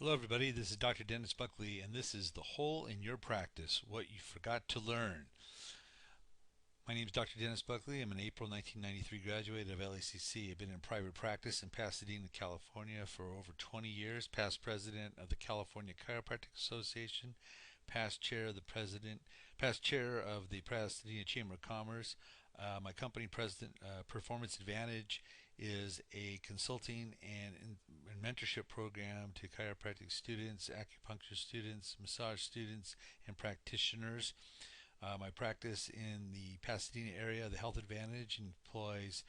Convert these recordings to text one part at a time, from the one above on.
Hello, everybody. This is Dr. Dennis Buckley, and this is The Hole in Your Practice What You Forgot to Learn. My name is Dr. Dennis Buckley. I'm an April 1993 graduate of LACC. I've been in private practice in Pasadena, California for over 20 years, past president of the California Chiropractic Association, past chair of the Pasadena Chamber of Commerce. My company, President Performance Advantage, is a consulting and mentorship program to chiropractic students, acupuncture students, massage students, and practitioners. My practice in the Pasadena area, the Health Advantage, employs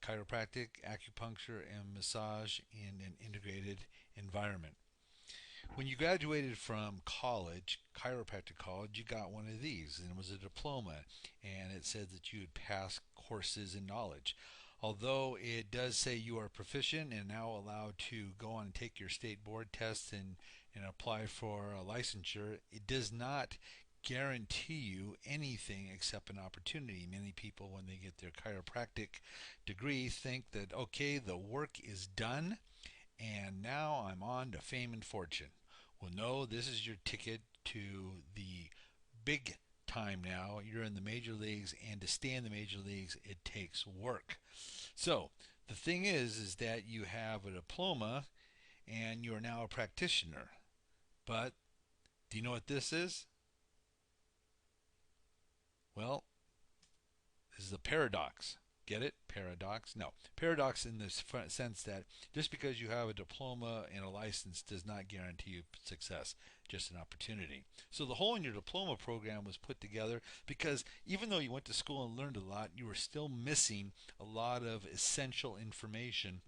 chiropractic, acupuncture, and massage in an integrated environment. When you graduated from college, chiropractic college, you got one of these, and it was a diploma, and it said that you had passed courses in knowledge. Although it does say you are proficient and now allowed to go on and take your state board tests and apply for a licensure, it does not guarantee you anything except an opportunity. Many people, when they get their chiropractic degree, think that, okay, the work is done and now I'm on to fame and fortune. Well, no, this is your ticket to the big time now. You're in the major leagues, and to stay in the major leagues, it takes work. So, the thing is that you have a diploma and you are now a practitioner. But do you know what this is? Well, this is a paradox. Get it? Paradox? No. Paradox in the sense that just because you have a diploma and a license does not guarantee you success, just an opportunity. So the hole in your diploma program was put together because even though you went to school and learned a lot, you were still missing a lot of essential information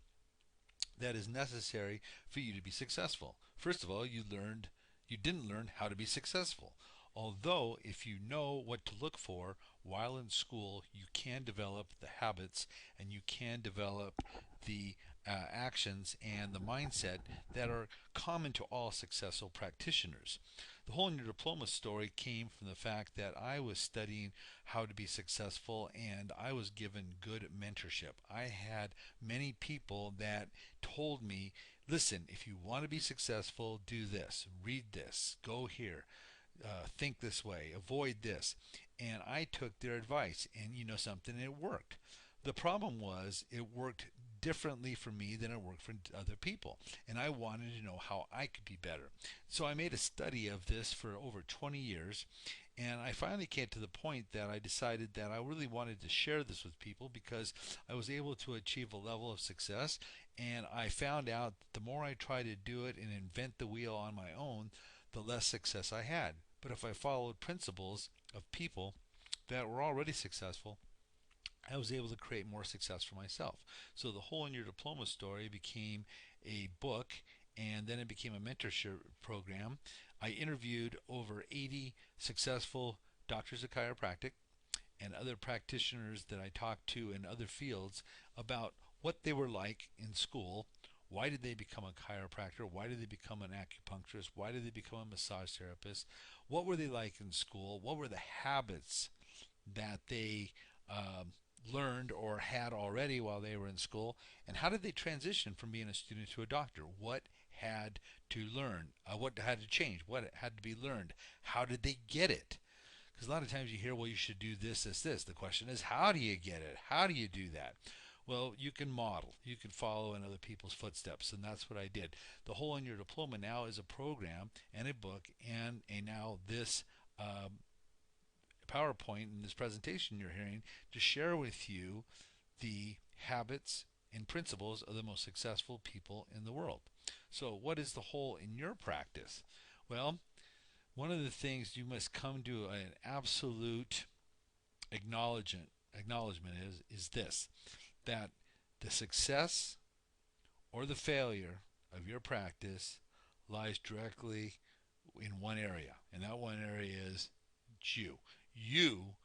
that is necessary for you to be successful. First of all, you didn't learn how to be successful. Although, if you know what to look for while in school, you can develop the habits and you can develop the actions and the mindset that are common to all successful practitioners. The whole new diploma story came from the fact that I was studying how to be successful and I was given good mentorship. I had many people that told me, listen, if you want to be successful, do this, read this, go here, think this way, avoid this. And I took their advice, and you know something, it worked. The problem was it worked differently for me than it worked for other people, and I wanted to know how I could be better. So I made a study of this for over 20 years, and I finally came to the point that I decided that I really wanted to share this with people because I was able to achieve a level of success, and I found out that the more I tried to do it and invent the wheel on my own, the less success I had. But if I followed principles of people that were already successful, I was able to create more success for myself. So the Hole in Your Diploma story became a book, and then it became a mentorship program. I interviewed over 80 successful doctors of chiropractic and other practitioners that I talked to in other fields about what they were like in school. Why did they become a chiropractor? Why did they become an acupuncturist? Why did they become a massage therapist? What were they like in school? What were the habits that they learned or had already while they were in school? And how did they transition from being a student to a doctor? What had to learn? What had to change? What had to be learned? How did they get it? Because a lot of times you hear, well, you should do this, this, this. The question is, how do you get it? How do you do that? Well, you can model. You can follow in other people's footsteps, and that's what I did. The Hole in Your Diploma now is a program and a book and now this PowerPoint and this presentation you're hearing to share with you the habits and principles of the most successful people in the world. So, what is the hole in your practice? Well, one of the things you must come to an absolute acknowledgement is this, that the success or the failure of your practice lies directly in one area, and that one area is you. You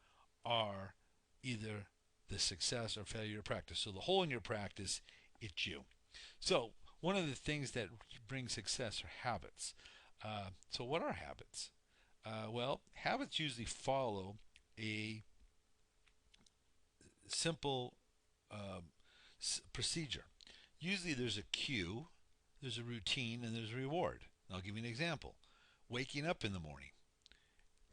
are either the success or failure of your practice. So the hole in your practice, it's you. So one of the things that brings success are habits. So what are habits? Well, habits usually follow a simple procedure. Usually there's a cue, there's a routine, and there's a reward. And I'll give you an example. Waking up in the morning.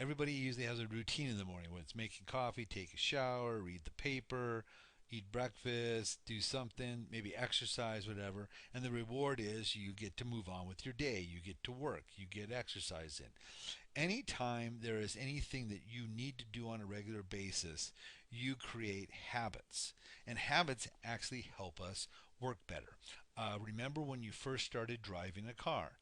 Everybody usually has a routine in the morning, whether it's making coffee, take a shower, read the paper, eat breakfast, do something, maybe exercise, whatever. And the reward is you get to move on with your day. You get to work. You get exercise in. Anytime there is anything that you need to do on a regular basis, you create habits. And habits actually help us work better. Remember when you first started driving a car?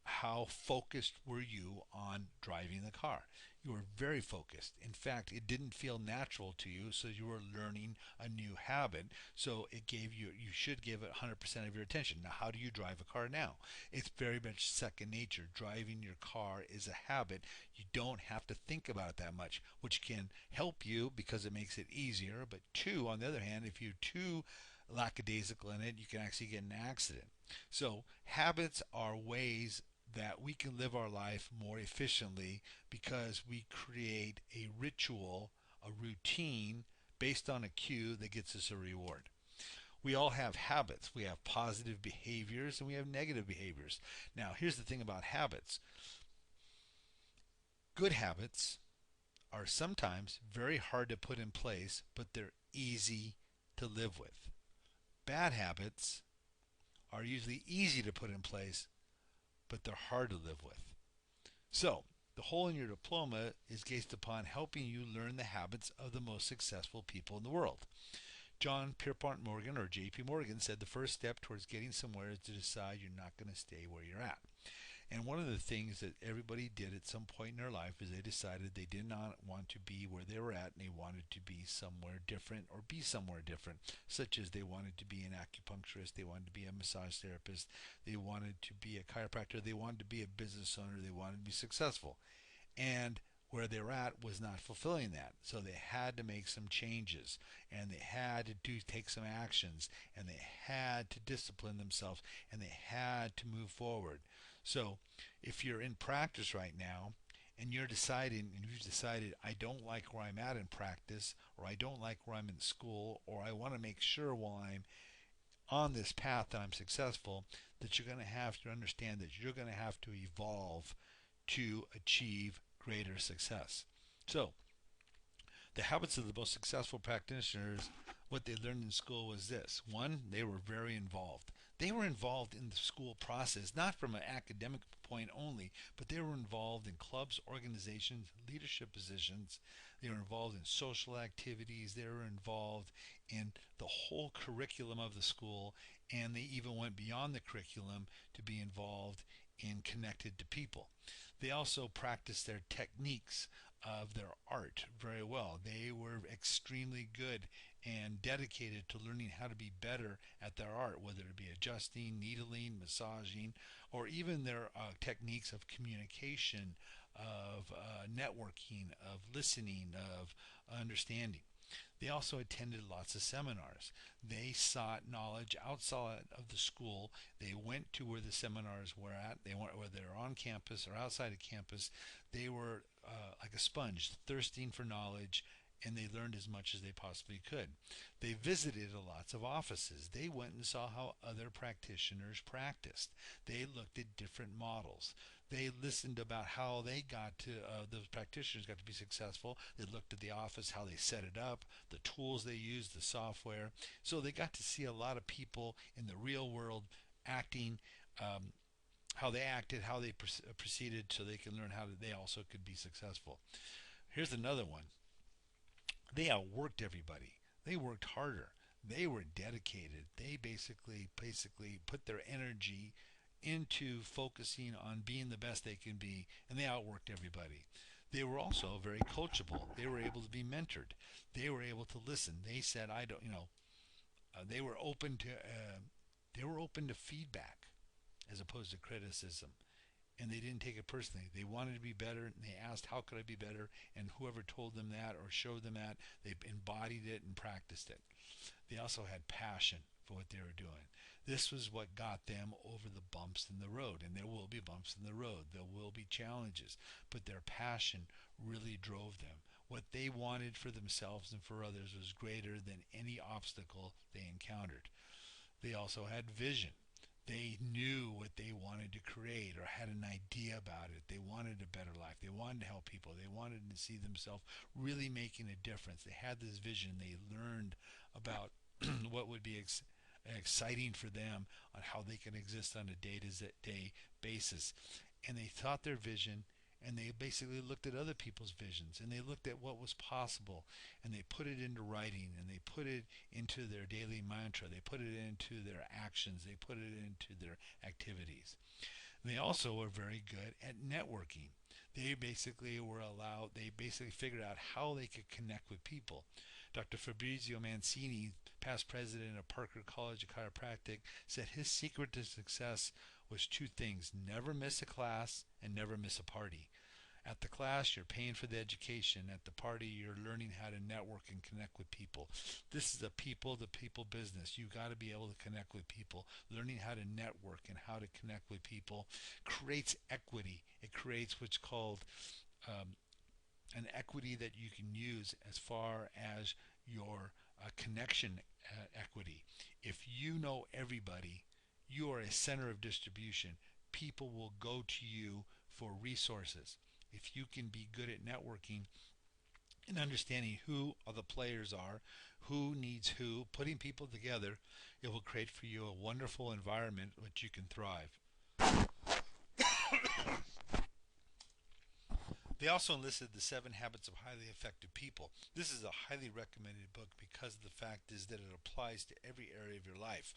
How focused were you on driving the car? You were very focused. In fact, it didn't feel natural to you, so you were learning a new habit. So it gave you, you should give it 100% of your attention. Now, how do you drive a car now? It's very much second nature. Driving your car is a habit. You don't have to think about it that much, which can help you because it makes it easier. But two, on the other hand, if you're too lackadaisical in it, you can actually get in an accident. So habits are ways that we can live our life more efficiently because we create a ritual, a routine based on a cue that gets us a reward. We all have habits. We have positive behaviors and we have negative behaviors. Now, here's the thing about habits. Good habits are sometimes very hard to put in place, but they're easy to live with. Bad habits are usually easy to put in place, but they're hard to live with. So, the whole in your diploma is based upon helping you learn the habits of the most successful people in the world. John Pierpont Morgan, or J.P. Morgan, said the first step towards getting somewhere is to decide you're not going to stay where you're at. And one of the things that everybody did at some point in their life is they decided they did not want to be where they were at and they wanted to be somewhere different or be somewhere different, such as they wanted to be an acupuncturist, they wanted to be a massage therapist, they wanted to be a chiropractor, they wanted to be a business owner, they wanted to be successful. And where they were at was not fulfilling that. So they had to make some changes and they had to take some actions and they had to discipline themselves and they had to move forward. So if you're in practice right now and you've decided I don't like where I'm at in practice, or I don't like where I'm in school, or I want to make sure while I'm on this path that I'm successful, that you're going to have to understand that you're going to have to evolve to achieve greater success. So, the habits of the most successful practitioners, what they learned in school was this. One, they were very involved. They were involved in the school process, not from an academic point only, but they were involved in clubs, organizations, leadership positions. They were involved in social activities. They were involved in the whole curriculum of the school, and they even went beyond the curriculum to be involved in connected to people. They also practiced their techniques of their art very well. They were extremely good and dedicated to learning how to be better at their art, whether it be adjusting, needling, massaging, or even their techniques of communication, of networking, of listening, of understanding. They also attended lots of seminars. They sought knowledge outside of the school. They went to where the seminars were at. They went whether they were on campus or outside of campus. They were like a sponge, thirsting for knowledge, and they learned as much as they possibly could. They visited lots of offices. They went and saw how other practitioners practiced. They looked at different models. They listened about how they got to, those practitioners got to be successful. They looked at the office, how they set it up, the tools they used, the software. So they got to see a lot of people in the real world acting, how they acted, how they proceeded, so they can learn how they also could be successful. Here's another one. They outworked everybody. They worked harder. They were dedicated. They basically put their energy into focusing on being the best they can be, and they outworked everybody. They were also very coachable. They were able to be mentored. They were able to listen. They said, "I don't," they were open to feedback as opposed to criticism, and they didn't take it personally. They wanted to be better, and they asked, "How could I be better?" And whoever told them that or showed them that, they embodied it and practiced it. They also had passion for what they were doing. This was what got them over the bumps in the road, and there will be bumps in the road. There will be challenges, but their passion really drove them. What they wanted for themselves and for others was greater than any obstacle they encountered. They also had vision. They knew what they wanted to create or had an idea about it. They wanted a better life. They wanted to help people. They wanted to see themselves really making a difference. They had this vision. They learned about what would be exciting for them on how they can exist on a day-to-day basis. And they thought their vision, and they basically looked at other people's visions, and they looked at what was possible, and they put it into writing, and they put it into their daily mantra, they put it into their actions, they put it into their activities. And they also were very good at networking. They basically figured out how they could connect with people. Dr. Fabrizio Mancini, past president of Parker College of Chiropractic, said his secret to success was two things: never miss a class and never miss a party. At the class, you're paying for the education. At the party, you're learning how to network and connect with people. This is a people to people business. You got to be able to connect with people. Learning how to network and how to connect with people creates equity. It creates what's called um, an equity that you can use as far as your connection equity. If you know everybody, you are a center of distribution. People will go to you for resources. If you can be good at networking and understanding who all the players are, who needs who, putting people together, it will create for you a wonderful environment which you can thrive. They also enlisted the 7 Habits of Highly Effective People. This is a highly recommended book because the fact is that it applies to every area of your life.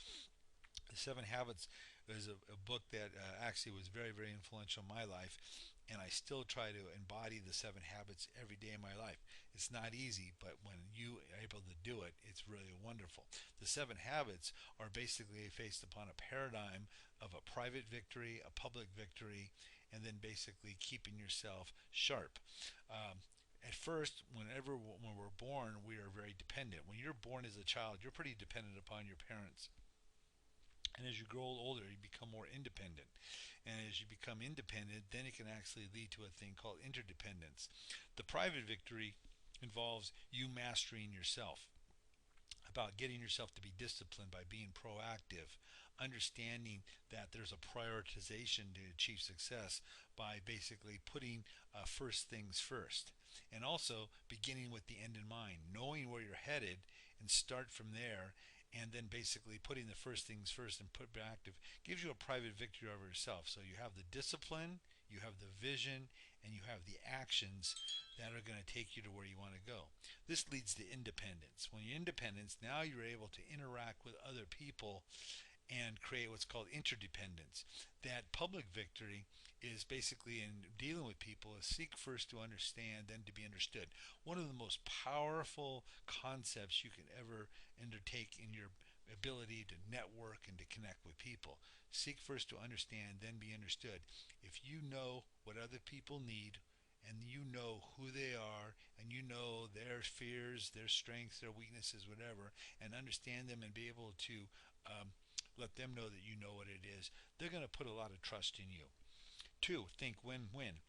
The 7 Habits is a book that actually was very, very influential in my life, and I still try to embody the 7 Habits every day in my life. It's not easy, but when you are able to do it, it's really wonderful. The 7 Habits are basically based upon a paradigm of a private victory, a public victory, and then basically keeping yourself sharp. At first, when we're born, we are very dependent. When you're born as a child, you're pretty dependent upon your parents. And as you grow older, you become more independent. And as you become independent, then it can actually lead to a thing called interdependence. The private victory involves you mastering yourself, about getting yourself to be disciplined by being proactive, understanding that there's a prioritization to achieve success by basically putting first things first. And also beginning with the end in mind, knowing where you're headed and start from there, and then basically putting the first things first and put active gives you a private victory over yourself. So you have the discipline, you have the vision, and you have the actions that are going to take you to where you want to go. This leads to independence. When you're independent, now you're able to interact with other people and create what's called interdependence. That public victory is basically in dealing with people is seek first to understand, then to be understood. One of the most powerful concepts you can ever undertake in your ability to network and to connect with people. Seek first to understand, then be understood. If you know what other people need, and you know who they are, and you know their fears, their strengths, their weaknesses, whatever, and understand them and be able to let them know that you know what it is, they're going to put a lot of trust in you. Two, think win-win.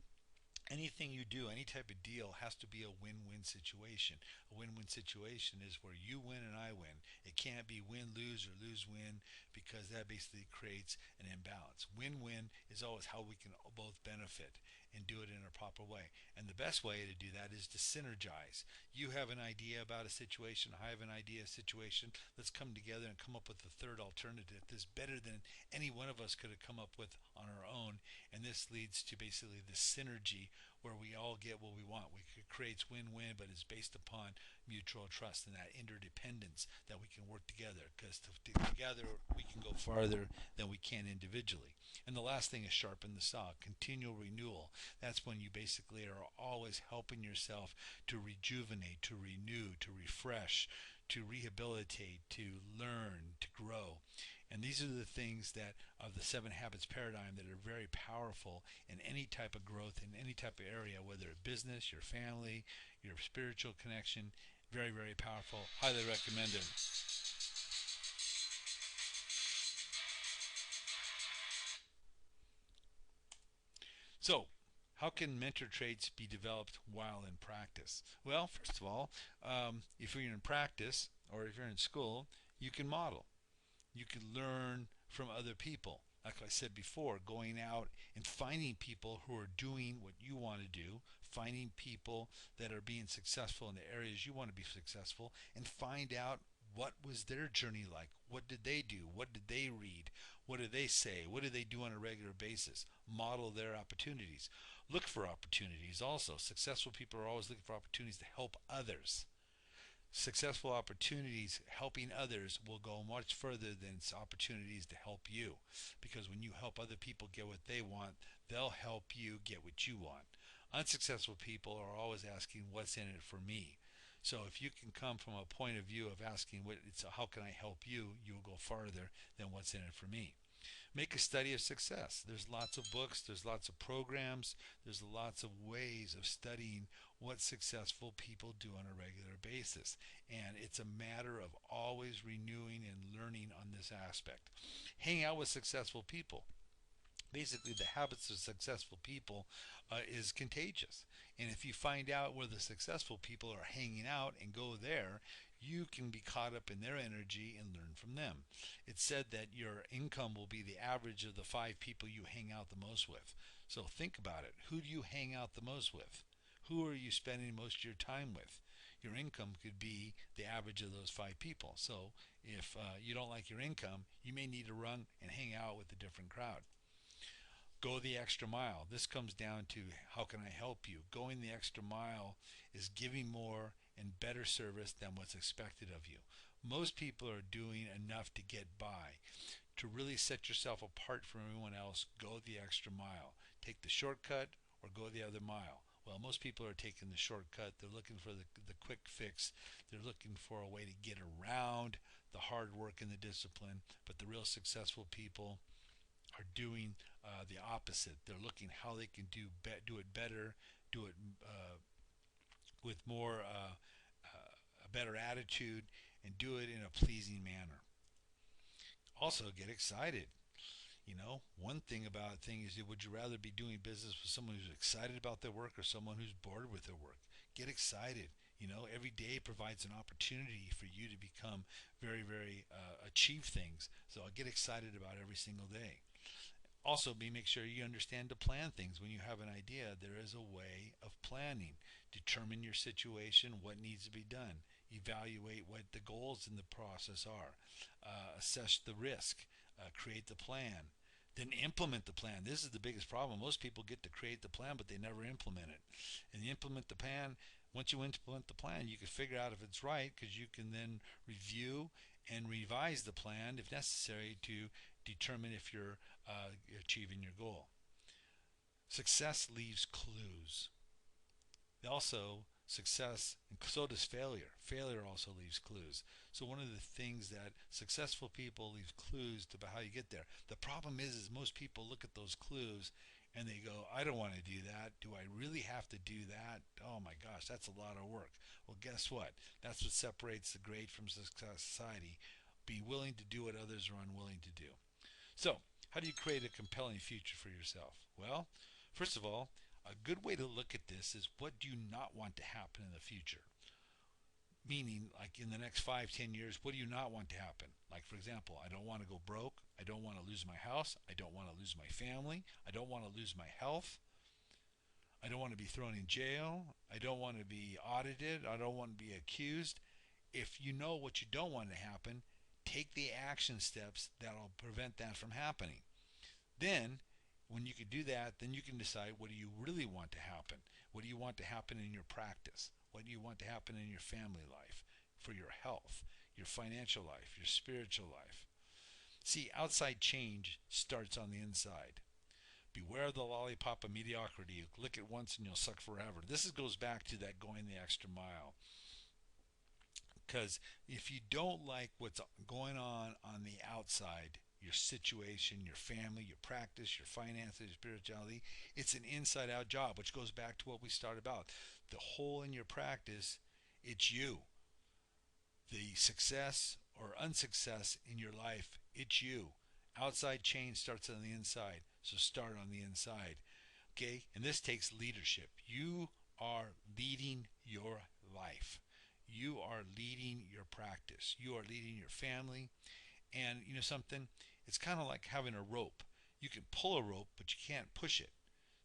Anything you do, any type of deal has to be a win-win situation. A win-win situation is where you win and I win. It can't be win-lose or lose-win because that basically creates an imbalance. Win-win is always how we can both benefit and do it in a proper way. And the best way to do that is to synergize. You have an idea about a situation, I have an idea of a situation. Let's come together and come up with a third alternative that's better than any one of us could have come up with on our own. And this leads to basically the synergy where we all get what we want. It creates win-win, but it's based upon mutual trust and that interdependence that we can work together, because together we can go farther than we can individually. And the last thing is sharpen the saw, continual renewal. That's when you basically are always helping yourself to rejuvenate, to renew, to refresh, to rehabilitate, to learn, to grow. And these are the things that of the 7 Habits paradigm that are very powerful in any type of growth, in any type of area, whether it's business, your family, your spiritual connection. Very, very powerful. Highly recommended. So, how can mentor traits be developed while in practice? Well, first of all, if you're in practice or if you're in school, you can model. You can learn from other people. Like I said before, going out and finding people who are doing what you want to do, finding people that are being successful in the areas you want to be successful, and find out what was their journey like. What did they do? What did they read? What do they say? What do they do on a regular basis? Model their opportunities. Look for opportunities also. Successful people are always looking for opportunities to help others. Successful opportunities helping others will go much further than opportunities to help you, because when you help other people get what they want, they'll help you get what you want. Unsuccessful people are always asking what's in it for me. So if you can come from a point of view of asking how can I help you, you will go farther than what's in it for me. Make a study of success. There's lots of books, there's lots of programs, there's lots of ways of studying what successful people do on a regular basis. And it's a matter of always renewing and learning on this aspect. Hang out with successful people. Basically, the habits of successful people is contagious. And if you find out where the successful people are hanging out and go there, you can be caught up in their energy and learn from them. It's said that your income will be the average of the 5 people you hang out the most with. So think about it. Who do you hang out the most with? Who are you spending most of your time with? Your income could be the average of those 5 people. So if you don't like your income, you may need to run and hang out with a different crowd. Go the extra mile. This comes down to how can I help you? Going the extra mile is giving more and better service than what's expected of you. Most people are doing enough to get by. To really set yourself apart from everyone else, go the extra mile. Take the shortcut or go the other mile. Well, most people are taking the shortcut. They're looking for the quick fix. They're looking for a way to get around the hard work and the discipline. But the real successful people are doing the opposite. They're looking how they can do it better, do it with more a better attitude, and do it in a pleasing manner. Also, get excited. One thing about things is, would you rather be doing business with someone who's excited about their work or someone who's bored with their work? Get excited. Every day provides an opportunity for you to become very achieve things. So I get excited about every single day. Also, make sure you understand to plan things. When you have an idea, there is a way of planning. Determine your situation, what needs to be done. Evaluate what the goals in the process are. Assess the risk. Create the plan. Then implement the plan. This is the biggest problem. Most people get to create the plan, but they never implement it. And you implement the plan. Once you implement the plan, you can figure out if it's right, because you can then review and revise the plan if necessary to determine if you're achieving your goal. Success leaves clues. Also, success, and so does failure. Failure also leaves clues. So one of the things that successful people leave clues to about how you get there. The problem is most people look at those clues and they go, I don't want to do that. Do I really have to do that? Oh my gosh, that's a lot of work. Well, guess what? That's what separates the great from society. Be willing to do what others are unwilling to do. So, how do you create a compelling future for yourself? Well, first of all, a good way to look at this is, what do you not want to happen in the future? Meaning, like in the next 5, 10 years, what do you not want to happen? Like, for example, I don't want to go broke. I don't want to lose my house. I don't want to lose my family. I don't want to lose my health. I don't want to be thrown in jail. I don't want to be audited. I don't want to be accused. If you know what you don't want to happen, take the action steps that'll prevent that from happening. Then, when you can do that, then you can decide, what do you really want to happen? What do you want to happen in your practice? What do you want to happen in your family life, for your health, your financial life, your spiritual life? See, outside change starts on the inside. Beware of the lollipop of mediocrity. You lick it once and you'll suck forever. Goes back to that going the extra mile. Because if you don't like what's going on the outside, your situation, your family, your practice, your finances, your spirituality, it's an inside out job, which goes back to what we started about. The hole in your practice, it's you. The success or unsuccess in your life, it's you. Outside change starts on the inside, so start on the inside. Okay? And this takes leadership. You are leading your life. You are leading your practice. You are leading your family. And you know something? It's kind of like having a rope. You can pull a rope, but you can't push it.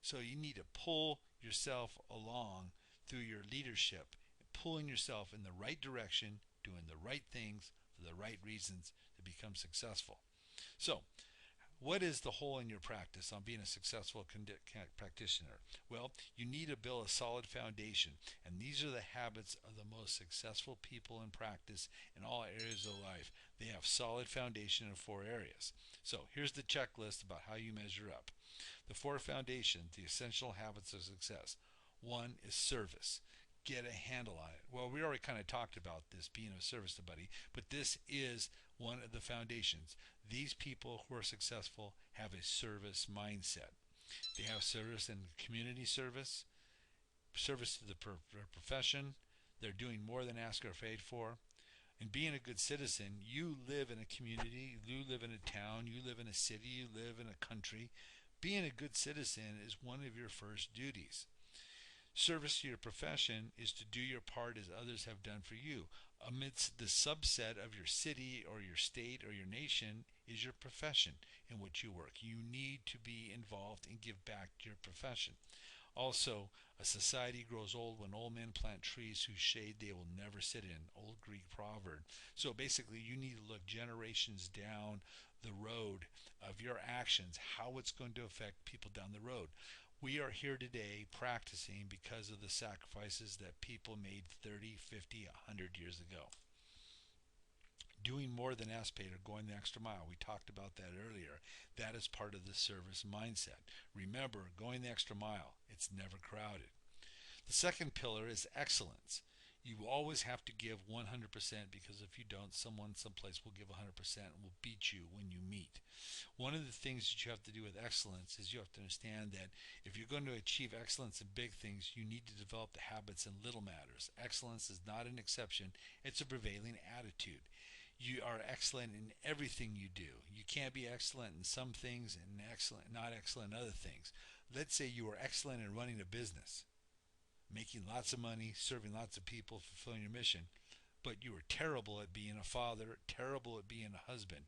So you need to pull yourself along through your leadership, pulling yourself in the right direction, doing the right things for the right reasons to become successful. So, what is the hole in your practice on being a successful practitioner? Well, you need to build a solid foundation, and these are the habits of the most successful people in practice in all areas of life. They have solid foundation in 4 areas. So here's the checklist about how you measure up. The 4 foundations, the essential habits of success. One is service. Get a handle on it. Well, we already kind of talked about this being of service to somebody, but this is one of the foundations. These people who are successful have a service mindset. They have service in community service, service to the profession. They're doing more than ask or paid for. And being a good citizen, you live in a community, you live in a town, you live in a city, you live in a country. Being a good citizen is one of your first duties. Service to your profession is to do your part as others have done for you. Amidst the subset of your city or your state or your nation is your profession in which you work. You need to be involved and give back to your profession. Also, a society grows old when old men plant trees whose shade they will never sit in. Old Greek proverb. So basically, you need to look generations down the road of your actions, how it's going to affect people down the road. We are here today practicing because of the sacrifices that people made 30, 50, 100 years ago. Doing more than ask paid or going the extra mile. We talked about that earlier. That is part of the service mindset. Remember, going the extra mile, it's never crowded. The second pillar is excellence. You always have to give 100% because if you don't, someone someplace will give 100% and will beat you when you meet. One of the things that you have to do with excellence is you have to understand that if you're going to achieve excellence in big things, you need to develop the habits in little matters. Excellence is not an exception, it's a prevailing attitude. You are excellent in everything you do. You can't be excellent in some things and not excellent in other things. Let's say you are excellent in running a business, making lots of money, serving lots of people, fulfilling your mission, but you are terrible at being a father, terrible at being a husband.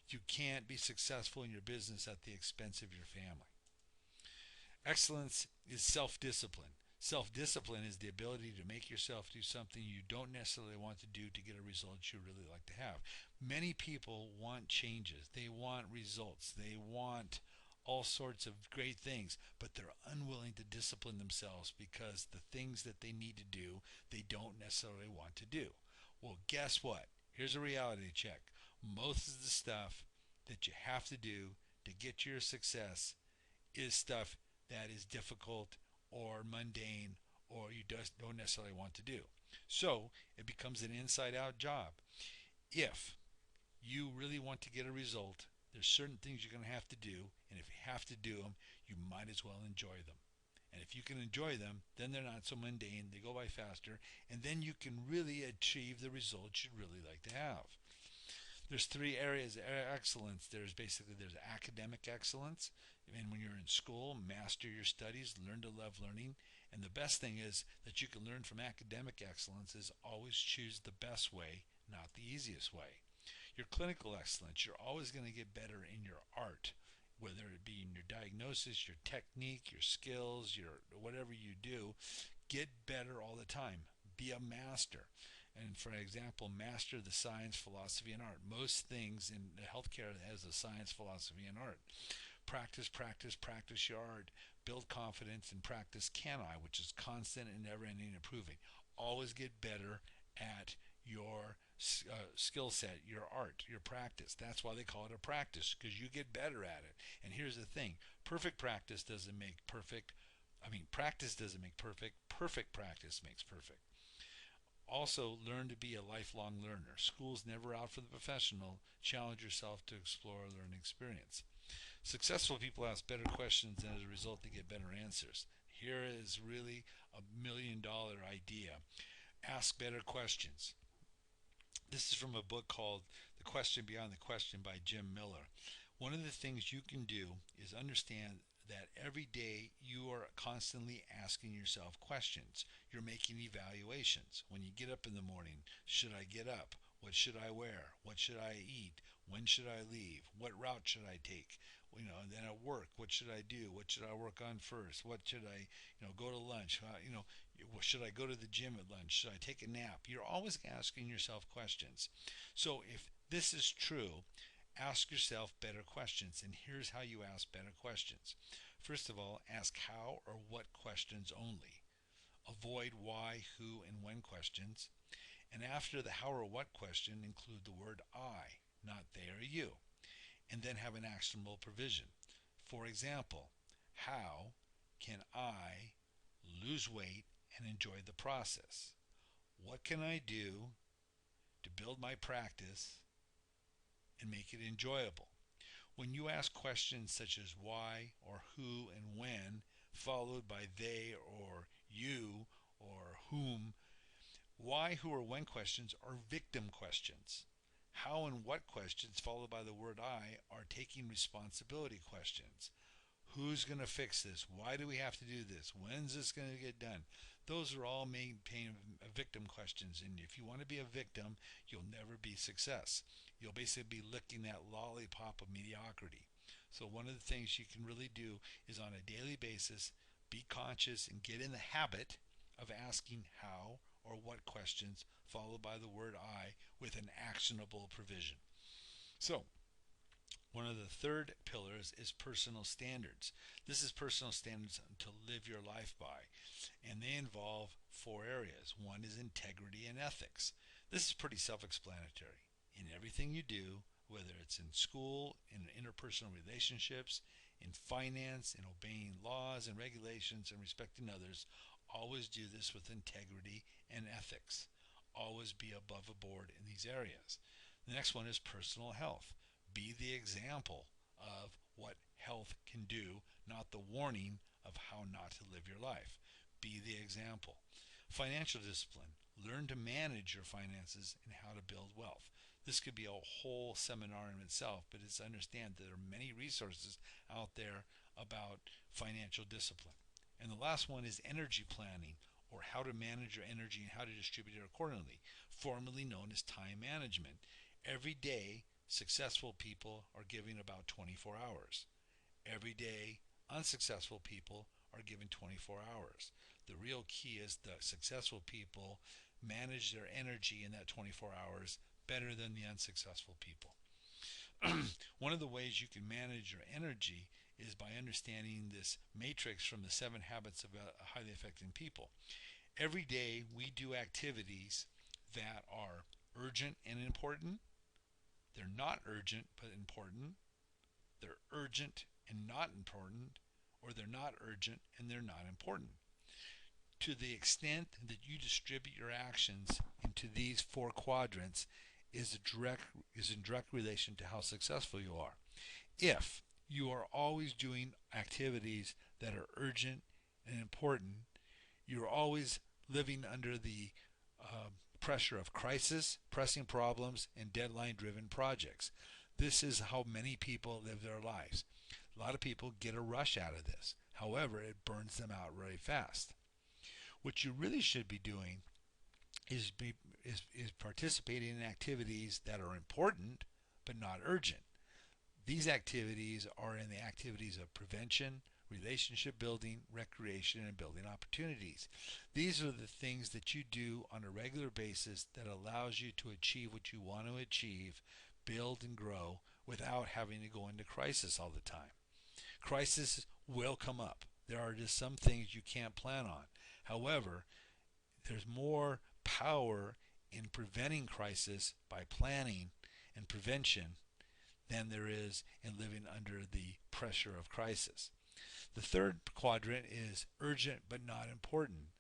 You can't be successful in your business at the expense of your family. Excellence is self-discipline. Self-discipline is the ability to make yourself do something you don't necessarily want to do to get a result you really like to have. Many people want changes. They want results. They want all sorts of great things, but they're unwilling to discipline themselves because the things that they need to do, they don't necessarily want to do. Well, guess what? Here's a reality check. Most of the stuff that you have to do to get your success is stuff that is difficult or mundane or you just don't necessarily want to do. So it becomes an inside out job. If you really want to get a result, there's certain things you're going to have to do, and if you have to do them, you might as well enjoy them. And if you can enjoy them, then they're not so mundane, they go by faster, and then you can really achieve the results you'd really like to have. There's 3 areas of excellence. There's academic excellence, and when you're in school, master your studies, learn to love learning. And the best thing is that you can learn from academic excellence is always choose the best way, not the easiest way. Your clinical excellence, you're always going to get better in your art, whether it be in your diagnosis, your technique, your skills, your whatever you do. Get better all the time. Be a master. And for example, master the science, philosophy, and art. Most things in healthcare has a science, philosophy, and art. Practice, practice, practice your art. Build confidence and practice CAN-I, which is constant and never-ending improving. Always get better at your skill set, your art, your practice. That's why they call it a practice, because you get better at it. And here's the thing. Practice doesn't make perfect. Practice doesn't make perfect. Perfect practice makes perfect. Also, learn to be a lifelong learner. School's never out for the professional. Challenge yourself to explore a learning experience. Successful people ask better questions, and as a result, they get better answers. Here is really $1,000,000 idea. Ask better questions. This is from a book called The Question Beyond the Question by Jim Miller. One of the things you can do is understand that every day you are constantly asking yourself questions. You're making evaluations. When you get up in the morning, should I get up? What should I wear? What should I eat? When should I leave? What route should I take? And then at work, what should I do? What should I work on first? What should I, go to lunch? Should I go to the gym at lunch? Should I take a nap? You're always asking yourself questions. So if this is true, ask yourself better questions. And here's how you ask better questions. First of all, ask how or what questions only. Avoid why, who, and when questions. And after the how or what question, include the word I, not they or you. And then have an actionable provision. For example, how can I lose weight and enjoy the process? What can I do to build my practice and make it enjoyable? When you ask questions such as why or who and when, followed by they or you or whom, why, who, or when questions are victim questions. How and what questions, followed by the word I, are taking responsibility questions. Who's going to fix this? Why do we have to do this? When's this going to get done? Those are all main victim questions. And if you want to be a victim, you'll never be success. You'll basically be licking that lollipop of mediocrity. So one of the things you can really do is on a daily basis, be conscious and get in the habit of asking how or what questions, followed by the word I, with an actionable provision. So one of the third pillars is personal standards. This is personal standards to live your life by, and they involve four areas. One is integrity and ethics. This is pretty self-explanatory. In everything you do, whether it's in school, in interpersonal relationships, in finance, in obeying laws and regulations and respecting others, always do this with integrity and ethics. Always be above board in these areas. The next one is personal health. Be the example of what health can do, not the warning of how not to live your life. Be the example. Financial discipline. Learn to manage your finances and how to build wealth. This could be a whole seminar in itself, but it's understand that there are many resources out there about financial discipline. And the last one is energy planning, or how to manage your energy and how to distribute it accordingly, formerly known as time management. Every day, successful people are given about 24 hours. Every day, unsuccessful people are given 24 hours. The real key is the successful people manage their energy in that 24 hours better than the unsuccessful people. One of the ways you can manage your energy is by understanding this matrix from the 7 habits of highly effective people. Every day we do activities that are urgent and important. They're not urgent but important. They're urgent and not important, or they're not urgent and they're not important. To the extent that you distribute your actions into these 4 quadrants is in direct relation to how successful you are. If you are always doing activities that are urgent and important, you're always living under the pressure of crisis, pressing problems, and deadline-driven projects. This is how many people live their lives. A lot of people get a rush out of this. However, it burns them out really fast. What you really should be doing is participating in activities that are important but not urgent. These activities are in the activities of prevention, relationship building, recreation, and building opportunities. These are the things that you do on a regular basis that allows you to achieve what you want to achieve, build and grow without having to go into crisis all the time. Crisis will come up. There are just some things you can't plan on. However, there's more power in preventing crisis by planning and prevention than there is in living under the pressure of crisis. The third quadrant is urgent but not important.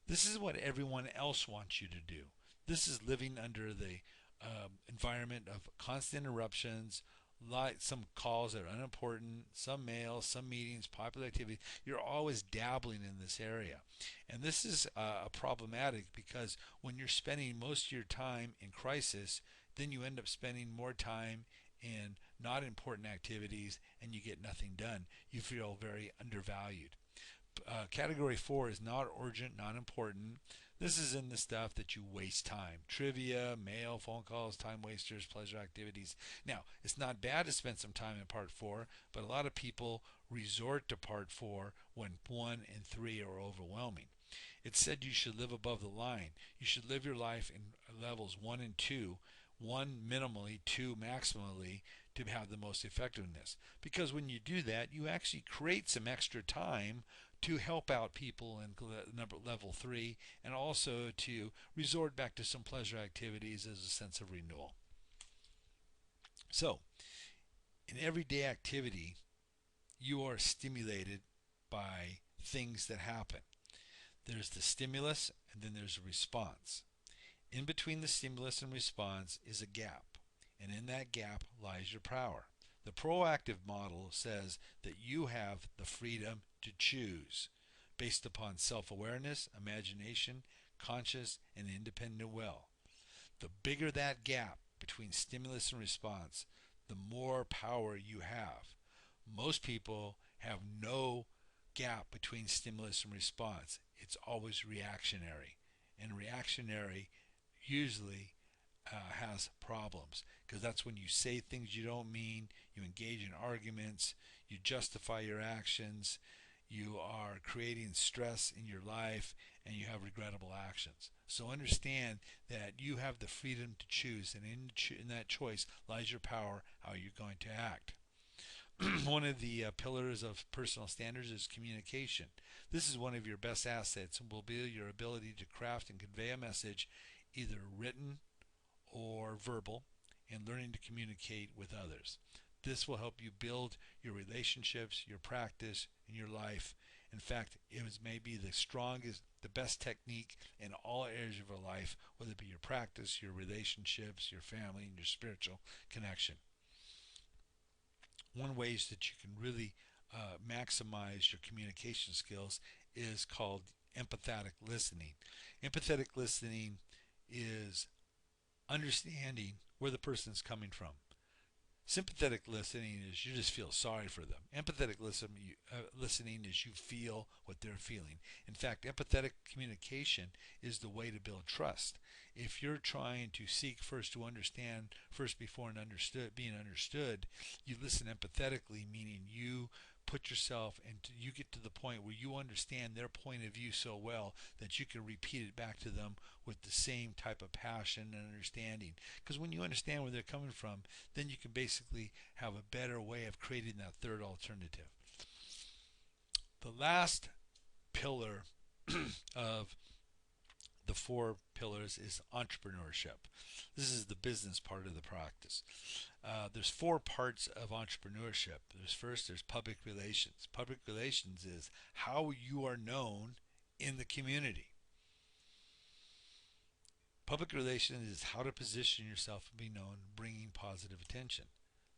This is what everyone else wants you to do. This is living under the environment of constant interruptions, like some calls that are unimportant, some mails, some meetings, popular activities. You're always dabbling in this area. And this is problematic because when you're spending most of your time in crisis, then you end up spending more time in not important activities and you get nothing done. You feel very undervalued. Category 4 is not urgent, not important. This is in the stuff that you waste time. Trivia, mail, phone calls, time wasters, pleasure activities. Now, it's not bad to spend some time in part 4, but a lot of people resort to part 4 when 1 and 3 are overwhelming. It said you should live above the line. You should live your life in levels 1 and 2, 1 minimally, 2 maximally, to have the most effectiveness. Because when you do that, you actually create some extra time to help out people in level 3, and also to resort back to some pleasure activities as a sense of renewal. So, in everyday activity, you are stimulated by things that happen. There's the stimulus, and then there's a response. In between the stimulus and response is a gap, and in that gap lies your power. The proactive model says that you have the freedom to choose based upon self-awareness, imagination, conscious, and independent will. The bigger that gap between stimulus and response, the more power you have. Most people have no gap between stimulus and response. It's always reactionary. And reactionary usually has problems, because that's when you say things you don't mean, you engage in arguments, you justify your actions, you are creating stress in your life, and you have regrettable actions. So understand that you have the freedom to choose, and in that choice lies your power, how you're going to act. One of the pillars of personal standards is communication. This is one of your best assets and will be your ability to craft and convey a message, either written or verbal, and learning to communicate with others. This will help you build your relationships, your practice, and your life. In fact, it was maybe the strongest, the best technique in all areas of your life, whether it be your practice, your relationships, your family, and your spiritual connection. One ways that you can really maximize your communication skills is called empathetic listening. Empathetic listening is understanding where the person is coming from. Sympathetic listening is you just feel sorry for them. Empathetic listening is you feel what they're feeling. In fact, empathetic communication is the way to build trust. If you're trying to seek first to understand first before being understood, you listen empathetically, meaning you put yourself and you get to the point where you understand their point of view so well that you can repeat it back to them with the same type of passion and understanding. Because when you understand where they're coming from, then you can basically have a better way of creating that third alternative. The last pillar of the 4 pillars is entrepreneurship. This is the business part of the practice. There's 4 parts of entrepreneurship. There's public relations. Public relations is how you are known in the community. Public relations is how to position yourself and be known, bringing positive attention.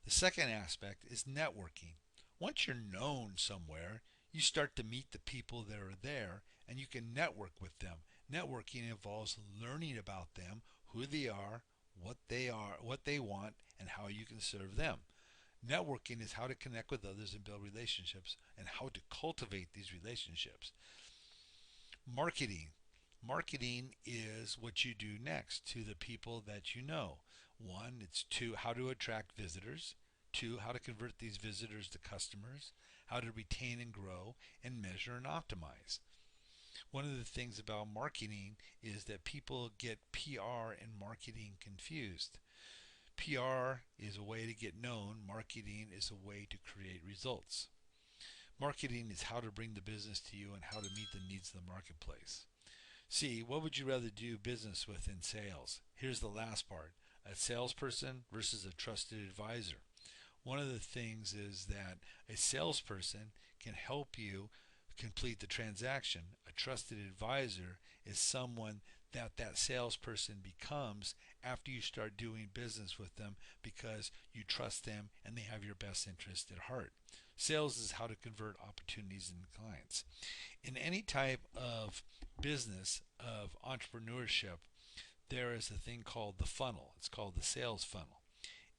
The second aspect is networking. Once you're known somewhere, you start to meet the people that are there, and you can network with them. Networking involves learning about them, who they are, what they want, and how you can serve them. Networking is how to connect with others and build relationships, and how to cultivate these relationships. Marketing. Marketing is what you do next to the people that you know. 1, it's 2, how to attract visitors. 2, how to convert these visitors to customers. How to retain and grow, and measure and optimize. One of the things about marketing is that people get PR and marketing confused. PR is a way to get known. Marketing is a way to create results. Marketing is how to bring the business to you and how to meet the needs of the marketplace. C, what would you rather do business with in sales? Here's the last part. A salesperson versus a trusted advisor. One of the things is that a salesperson can help you complete the transaction. A trusted advisor is someone that salesperson becomes after you start doing business with them, because you trust them and they have your best interest at heart. Sales is how to convert opportunities into clients. In any type of business, of entrepreneurship, there is a thing called the funnel. It's called the sales funnel.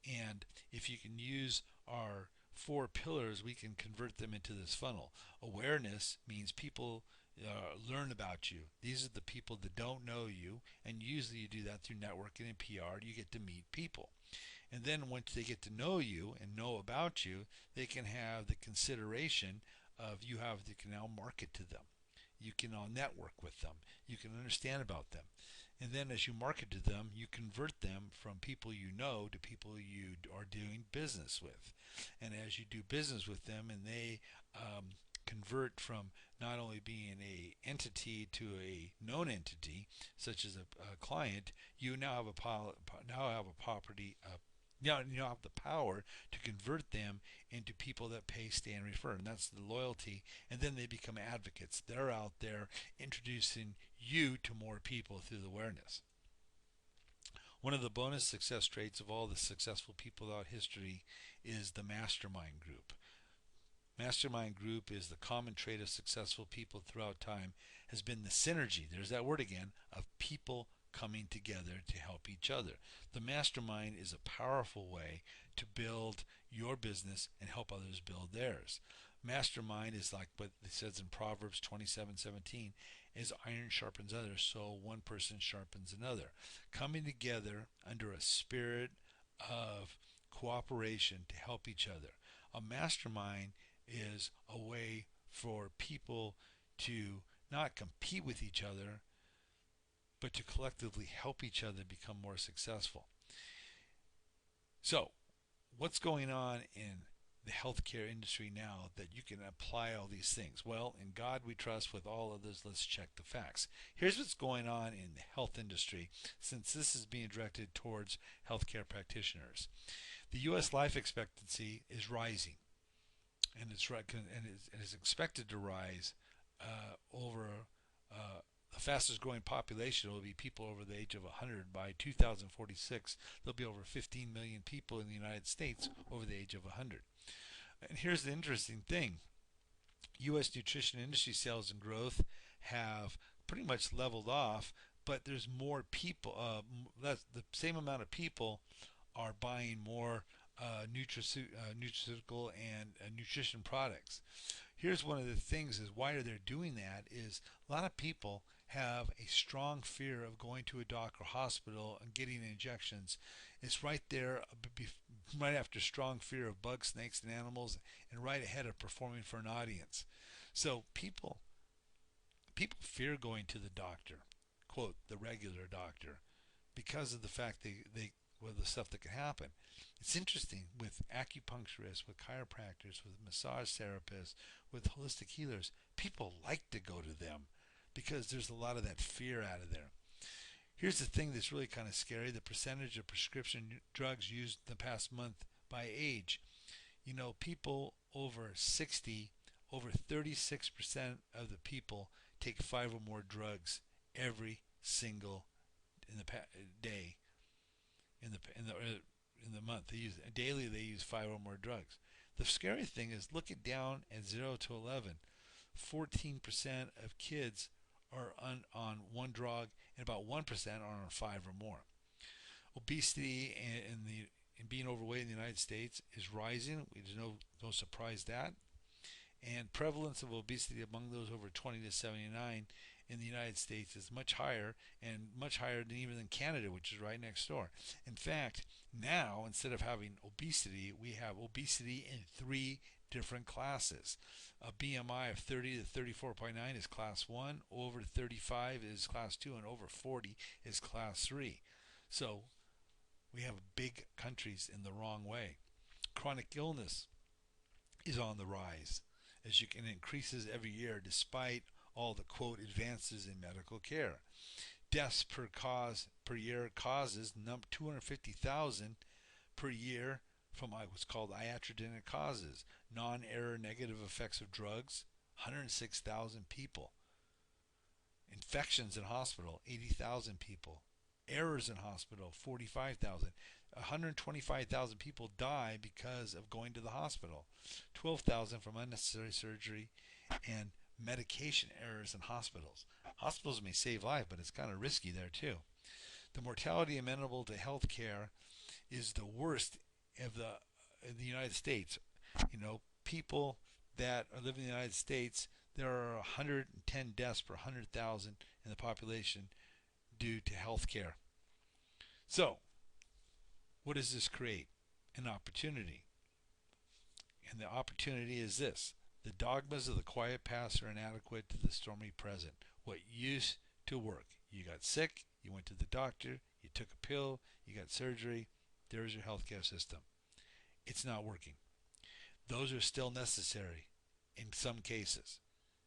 And if you can use our 4 pillars, we can convert them into this funnel. Awareness means people learn about you. These are the people that don't know you, and usually you do that through networking and PR. You get to meet people. And then once they get to know you and know about you, they can have the consideration of you can now market to them. You can now network with them. You can understand about them. And then as you market to them, you convert them from people you know to people you are doing business with. And as you do business with them and they convert from not only being a entity to a known entity, such as a client, you now have a property, you have the power to convert them into people that pay, stay, and refer, and that's the loyalty. And then they become advocates. They're out there introducing you to more people through the awareness. One of the bonus success traits of all the successful people throughout history is the mastermind group. Mastermind group is the common trait of successful people throughout time has been the synergy, there's that word again, of people coming together to help each other. The mastermind is a powerful way to build your business and help others build theirs. Mastermind is like what it says in Proverbs 27:17, as iron sharpens others, so one person sharpens another. Coming together under a spirit of cooperation to help each other. A mastermind is a way for people to not compete with each other, but to collectively help each other become more successful. So, what's going on in the healthcare industry now that you can apply all these things? Well, in God we trust, with all others, let's check the facts. Here's what's going on in the health industry, since this is being directed towards healthcare practitioners. The U.S. life expectancy is rising, and it's expected to rise over the fastest growing population will be people over the age of 100. By 2046, there'll be over 15 million people in the United States over the age of 100. And here's the interesting thing. U.S. nutrition industry sales and growth have pretty much leveled off, but there's more people, the same amount of people are buying more nutraceutical and nutrition products. Here's one of the things is why they're doing that is a lot of people have a strong fear of going to a doc or hospital and getting injections. It's right there, right after strong fear of bugs, snakes, and animals, and right ahead of performing for an audience. So people fear going to the doctor, quote, the regular doctor, because of the fact well, the stuff that can happen. It's interesting with acupuncturists, with chiropractors, with massage therapists, with holistic healers. People like to go to them because there's a lot of that fear out of there. Here's the thing that's really kind of scary: the percentage of prescription drugs used in the past month by age. You know, people over 60, over 36% of the people take 5 or more drugs every single day in the month. They use daily. They use 5 or more drugs. The scary thing is, look it down at 0 to 11. 14% of kids are on one drug, and about 1% are on 5 or more. Obesity and being overweight in the United States is rising. There's no surprise that. And prevalence of obesity among those over 20 to 79 in the United States is much higher, and much higher than even in Canada, which is right next door. In fact, now instead of having obesity, we have obesity in 3 different classes. A BMI of 30 to 34.9 is class 1, over 35 is class 2, and over 40 is class 3. So we have big countries in the wrong way. Chronic illness is on the rise, as you can increases every year despite all the quote advances in medical care. Deaths per year causes 250,000 per year from what's called iatrogenic causes. Non-error negative effects of drugs, 106,000 people. Infections in hospital, 80,000 people. Errors in hospital, 45,000. 125,000 people die because of going to the hospital. 12,000 from unnecessary surgery and medication errors in hospitals. Hospitals may save life, but it's kind of risky there too. The mortality amenable to health care is the worst of in the United States. You know, people that are living in the United States, there are 110 deaths per 100,000 in the population due to health care. So, what does this create? An opportunity. And the opportunity is this: the dogmas of the quiet past are inadequate to the stormy present. What used to work? You got sick, you went to the doctor, you took a pill, you got surgery, there's your healthcare system. It's not working. Those are still necessary in some cases.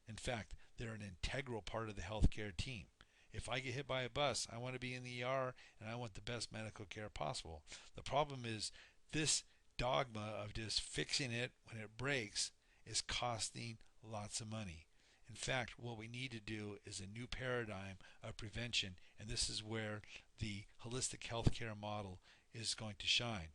In fact, they're an integral part of the healthcare team. If I get hit by a bus, I want to be in the ER and I want the best medical care possible. The problem is this dogma of just fixing it when it breaks is costing lots of money. In fact, what we need to do is a new paradigm of prevention, and this is where the holistic healthcare model is going to shine.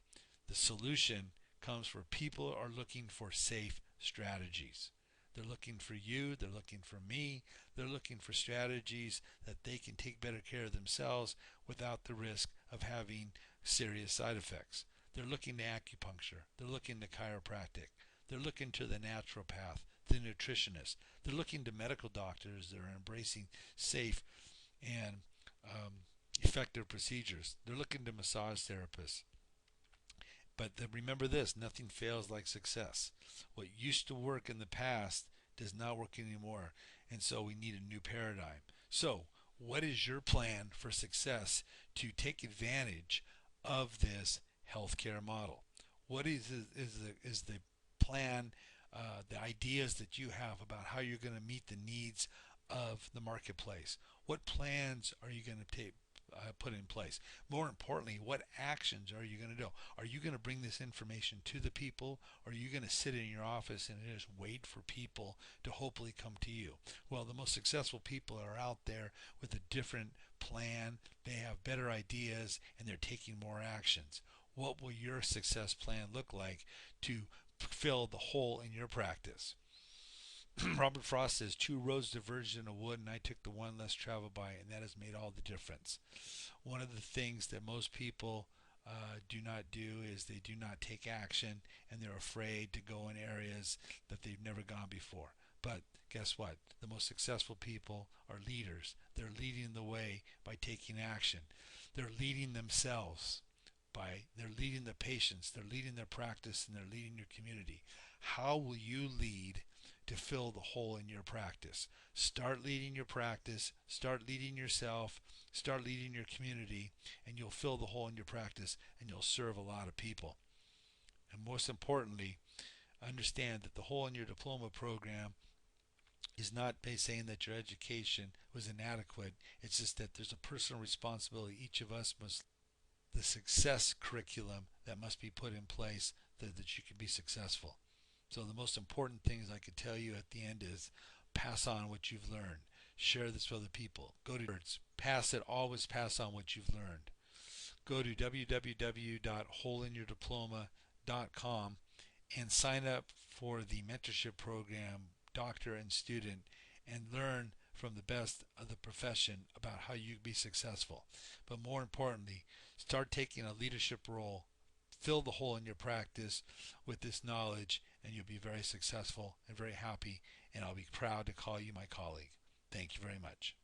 The solution comes where people are looking for safe strategies. They're looking for you, they're looking for me, they're looking for strategies that they can take better care of themselves without the risk of having serious side effects. They're looking to acupuncture, they're looking to chiropractic, they're looking to the naturopath, the nutritionist, they're looking to medical doctors that are embracing safe and effective procedures. They're looking to massage therapists. But remember this: nothing fails like success. What used to work in the past does not work anymore. And so we need a new paradigm. So, what is your plan for success to take advantage of this healthcare model? What is the plan, the ideas that you have about how you're going to meet the needs of the marketplace? What plans are you going to put in place? More importantly, what actions are you going to do? Are you going to bring this information to the people, or are you going to sit in your office and just wait for people to hopefully come to you? Well, the most successful people are out there with a different plan. They have better ideas and they're taking more actions. What will your success plan look like to fill the hole in your practice? Robert Frost says, two roads diverged in a wood, and I took the one less traveled by, and that has made all the difference. One of the things that most people do not do is they do not take action, and they're afraid to go in areas that they've never gone before. But guess what? The most successful people are leaders. They're leading the way by taking action. They're leading themselves they're leading the patients, they're leading their practice, and they're leading your community. How will you lead to fill the hole in your practice? Start leading your practice, start leading yourself, start leading your community, and you'll fill the hole in your practice and you'll serve a lot of people. And most importantly, understand that the hole in your diploma program is not by saying that your education was inadequate. It's just that there's a personal responsibility. Each of us must the success curriculum that must be put in place that you can be successful. So the most important things I could tell you at the end is pass on what you've learned. Share this with other people. Go to words. Pass it. Always pass on what you've learned. Go to www.holeinyourdiploma.com and sign up for the mentorship program, doctor and student, and learn from the best of the profession about how you can be successful. But more importantly, start taking a leadership role. Fill the hole in your practice with this knowledge, and you'll be very successful and very happy, and I'll be proud to call you my colleague. Thank you very much.